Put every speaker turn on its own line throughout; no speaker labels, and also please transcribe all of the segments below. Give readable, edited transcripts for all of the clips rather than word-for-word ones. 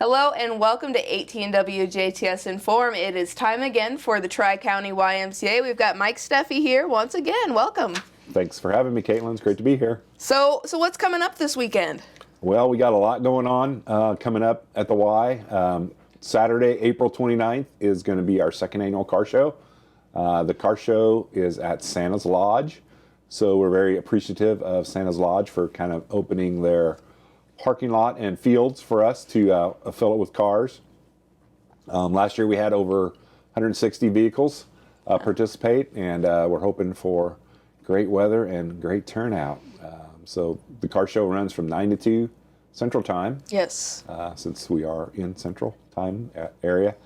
Hello and welcome to 18 WJTS in.form. It is time again for the Tri-County YMCA. We've got Mike Steffe here once again. Welcome.
Thanks for having me, Kaitlyn. It's great to be here.
So what's coming up this weekend?
Well, we got a lot going on coming up at the Y. Saturday, April 29th is going to be our second annual car show. The car show is at Santa's Lodge. So we're very appreciative of Santa's Lodge for kind of opening their parking lot and fields for us to fill it with cars. Last year we had over 160 vehicles participate, and we're hoping for great weather and great turnout. So the car show runs from 9 to 2 Central Time.
Yes.
Since we are in Central Time area.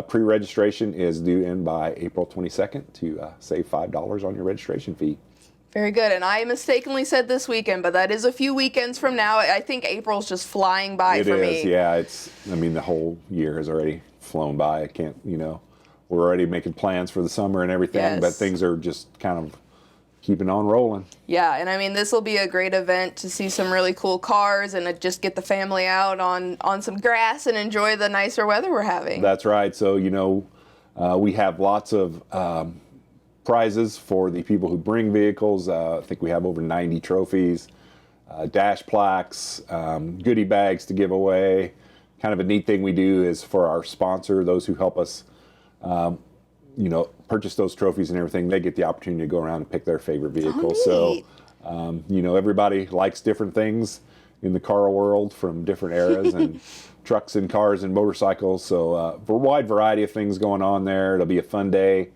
Pre-registration is due in by April 22nd to save $5 on your registration fee.
Very good. And I mistakenly said this weekend, but that is a few weekends from now. I think April's just flying by for me.
It is, yeah. I mean, the whole year has already flown by. I can't, we're already making plans for the summer and everything,
yes.
But things are just kind of keeping on rolling.
Yeah, and I mean, this will be a great event to see some really cool cars and just get the family out on some grass and enjoy the nicer weather we're having.
That's right. So, we have lots of prizes for the people who bring vehicles. I think we have over 90 trophies, dash plaques, goodie bags to give away. Kind of a neat thing we do is for our sponsor, those who help us, purchase those trophies and everything, they get the opportunity to go around and pick their favorite vehicle.
Oh,
so, everybody likes different things in the car world from different eras and trucks and cars and motorcycles. So a wide variety of things going on there. It'll be a fun day.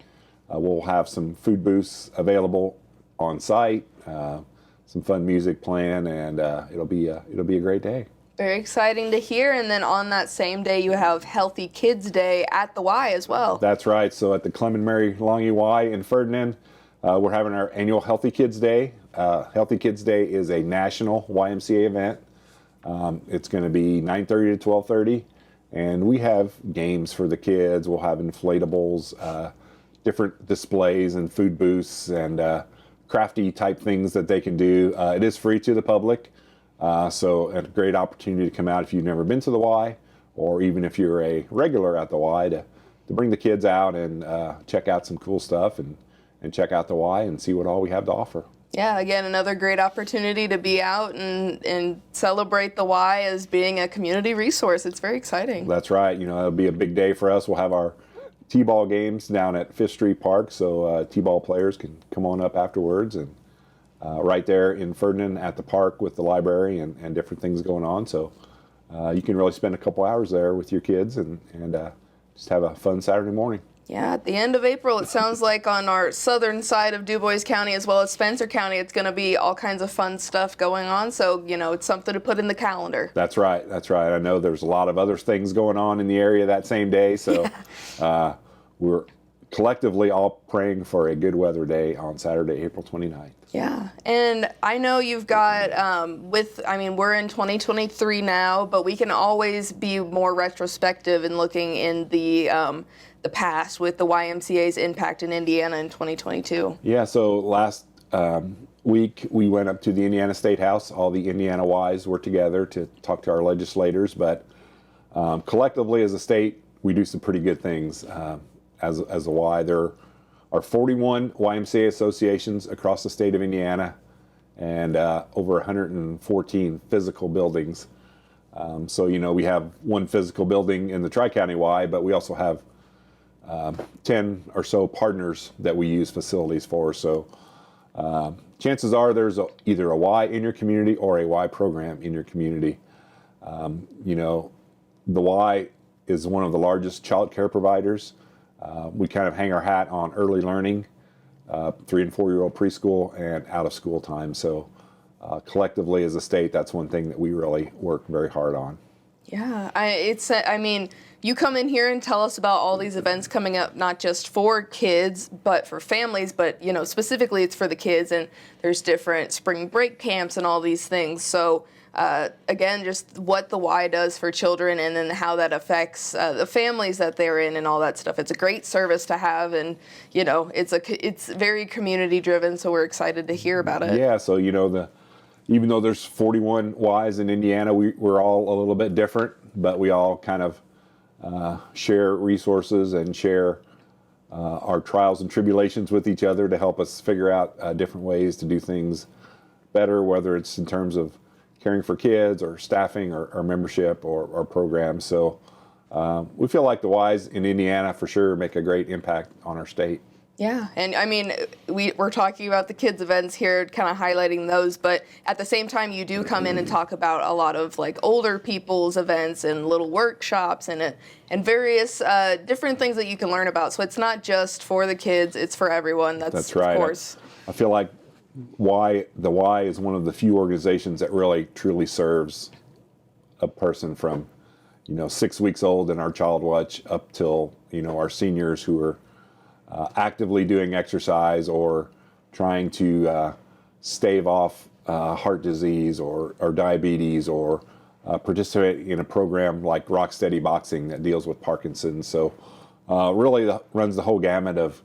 We'll have some food booths available on site, some fun music playing, and it'll be a great day.
Very exciting to hear. And then on that same day, you have Healthy Kids Day at the Y as well.
That's right. So at the Clem and Mary Longy Y in Ferdinand, we're having our annual Healthy Kids Day. Healthy Kids Day is a national YMCA event. It's going to be 9:30 to 12:30, and we have games for the kids. We'll have inflatables, different displays and food booths and crafty type things that they can do. It is free to the public, so a great opportunity to come out if you've never been to the Y, or even if you're a regular at the Y, to bring the kids out and check out some cool stuff and check out the Y and see what all we have to offer.
Yeah, again, another great opportunity to be out and celebrate the Y as being a community resource. It's very exciting.
That's right. It'll be a big day for us. We'll have our T-ball games down at Fifth Street Park, so T-ball players can come on up afterwards, and right there in Ferdinand at the park with the library and different things going on. So you can really spend a couple hours there with your kids and just have a fun Saturday morning.
Yeah, at the end of April, it sounds like on our southern side of Du Bois County as well as Spencer County, it's going to be all kinds of fun stuff going on. So, it's something to put in the calendar.
That's right. That's right. I know there's a lot of other things going on in the area that same day. So we're collectively all praying for a good weather day on Saturday, April 29th.
Yeah, and I know you've got, we're in 2023 now, but we can always be more retrospective in looking in the past with the YMCA's impact in Indiana in 2022.
Yeah, so last week we went up to the Indiana State House. All the Indiana Ys were together to talk to our legislators, but collectively as a state, we do some pretty good things as a Y. There are 41 YMCA associations across the state of Indiana and over 114 physical buildings. So, we have one physical building in the Tri-County Y, but we also have 10 or so partners that we use facilities for. So chances are there's either a Y in your community or a Y program in your community. The Y is one of the largest child care providers. We kind of hang our hat on early learning, 3 and 4-year-old preschool and out of school time. So collectively as a state, that's one thing that we really work very hard on.
Yeah, you come in here and tell us about all these events coming up, not just for kids, but for families, but, specifically it's for the kids, and there's different spring break camps and all these things. So, again, just what the Y does for children and then how that affects the families that they're in and all that stuff. It's a great service to have, and, it's very community driven, so we're excited to hear about it.
Yeah, so, even though there's 41 Ys in Indiana, we're all a little bit different. but we all kind of share resources and share our trials and tribulations with each other to help us figure out different ways to do things better, whether it's in terms of caring for kids or staffing or membership or programs. So we feel like the Ys in Indiana for sure make a great impact on our state.
Yeah, and I mean, we're talking about the kids' events here, kind of highlighting those, but at the same time, you do come in and talk about a lot of like older people's events and little workshops and various different things that you can learn about. So it's not just for the kids; it's for everyone. That's right. Of course.
I feel like the Y is one of the few organizations that really truly serves a person from 6 weeks old in our Child Watch up till our seniors who are actively doing exercise or trying to stave off heart disease or diabetes or participate in a program like Rock Steady Boxing that deals with Parkinson's. So really runs the whole gamut of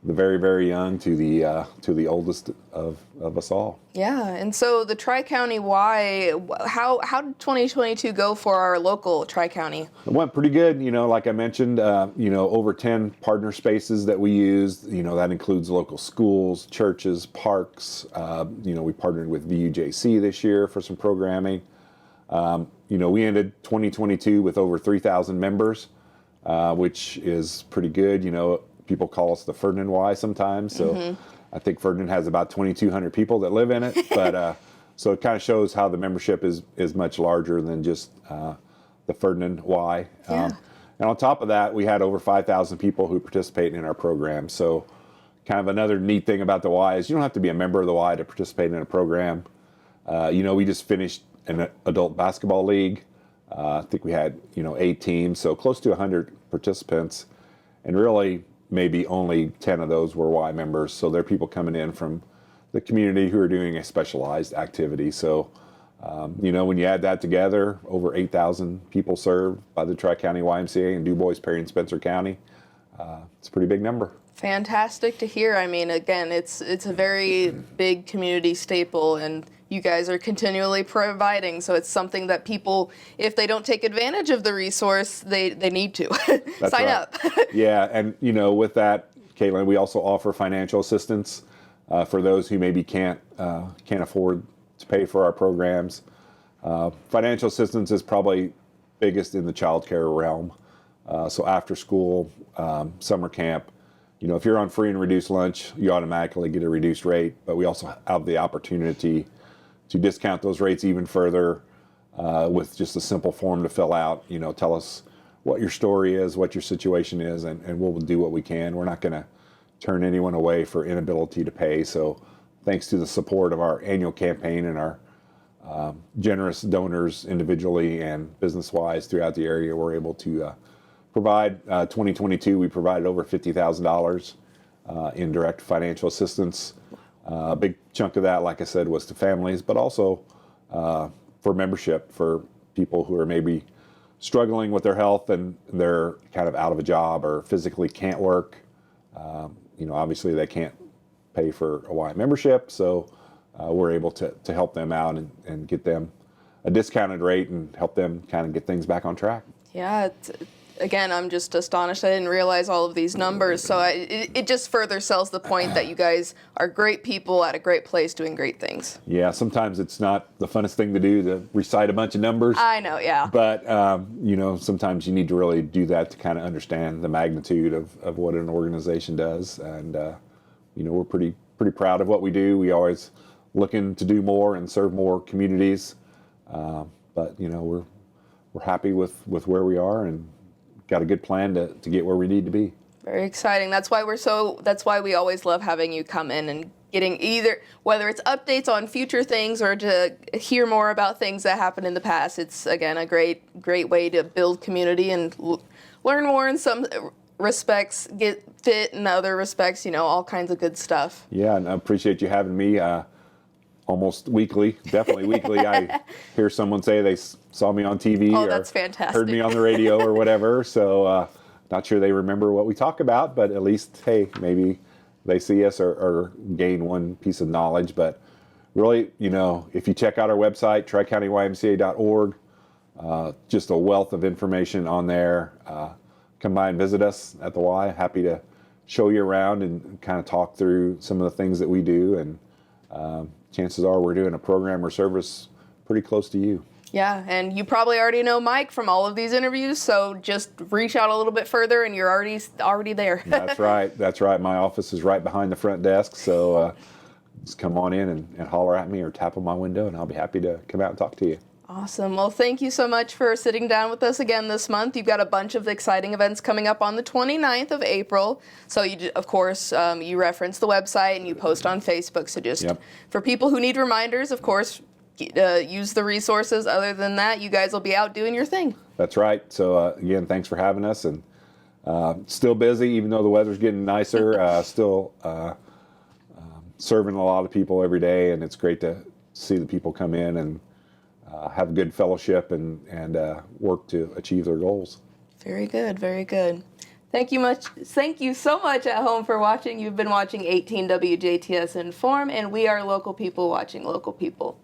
the very, very young to the oldest of us all.
Yeah, and so the Tri-County Y, how did 2022 go for our local Tri-County?
It went pretty good. Like I mentioned, over 10 partner spaces that we used. That includes local schools, churches, parks. We partnered with WJTS this year for some programming. We ended 2022 with over 3,000 members, which is pretty good. People call us the Ferdinand Y sometimes. So I think Ferdinand has about 2,200 people that live in it. But so it kind of shows how the membership is much larger than just the Ferdinand Y.
Yeah.
And on top of that, we had over 5,000 people who participate in our program. So kind of another neat thing about the Y is you don't have to be a member of the Y to participate in a program. We just finished an adult basketball league. I think we had 8 teams, so close to 100 participants. And really, maybe only 10 of those were Y members. So they're people coming in from the community who are doing a specialized activity. So, when you add that together, over 8,000 people served by the Tri-County YMCA in DuBois, Perry, and Spencer County. It's a pretty big number.
Fantastic to hear. I mean, again, it's a very big community staple, and you guys are continually providing. So it's something that people, if they don't take advantage of the resource, they need to sign up.
Yeah, and with that, Kaitlyn, we also offer financial assistance for those who maybe can't afford to pay for our programs. Financial assistance is probably biggest in the child care realm. So after school, summer camp, if you're on free and reduced lunch, you automatically get a reduced rate, but we also have the opportunity to discount those rates even further with just a simple form to fill out. Tell us what your story is, what your situation is, and we'll do what we can. We're not going to turn anyone away for inability to pay. So thanks to the support of our annual campaign and our generous donors individually and business-wise throughout the area, we're able to provide. 2022, we provided over $50,000 in direct financial assistance. A big chunk of that, like I said, was to families, but also for membership for people who are maybe struggling with their health and they're kind of out of a job or physically can't work. Obviously they can't pay for a Y membership, so we're able to help them out and get them a discounted rate and help them kind of get things back on track.
Yeah, again, I'm just astonished. I didn't realize all of these numbers. So it just further sells the point that you guys are great people at a great place doing great things.
Yeah, sometimes it's not the funnest thing to do to recite a bunch of numbers.
I know, yeah.
But, sometimes you need to really do that to kind of understand the magnitude of what an organization does. And, we're pretty proud of what we do. We always looking to do more and serve more communities. But, we're happy with where we are and got a good plan to get where we need to be.
Very exciting. That's why we always love having you come in and getting either, whether it's updates on future things or to hear more about things that happened in the past. It's, again, a great way to build community and learn more in some respects, get fit in other respects, all kinds of good stuff.
Yeah, and I appreciate you having me. Almost weekly, definitely weekly. I hear someone say they saw me on TV
or that's fantastic.
Heard me on the radio or whatever. So not sure they remember what we talk about, but at least, hey, maybe they see us or gain one piece of knowledge. But really, if you check out our website, tricountyymca.org, just a wealth of information on there. Come by and visit us at the Y. Happy to show you around and kind of talk through some of the things that we do. And chances are we're doing a program or service pretty close to you.
Yeah, and you probably already know Mike from all of these interviews, so just reach out a little bit further and you're already there.
That's right. That's right. My office is right behind the front desk, so just come on in and holler at me or tap on my window, and I'll be happy to come out and talk to you.
Awesome. Well, thank you so much for sitting down with us again this month. You've got a bunch of exciting events coming up on the 29th of April. So, of course, you reference the website and you post on Facebook. So just for people who need reminders, of course, use the resources. Other than that, you guys will be out doing your thing.
That's right. So, again, thanks for having us. And still busy, even though the weather's getting nicer, still serving a lot of people every day. And it's great to see the people come in and have good fellowship and work to achieve their goals.
Very good, very good. Thank you so much at home for watching. You've been watching 18 WJTS in.form, and we are local people watching local people.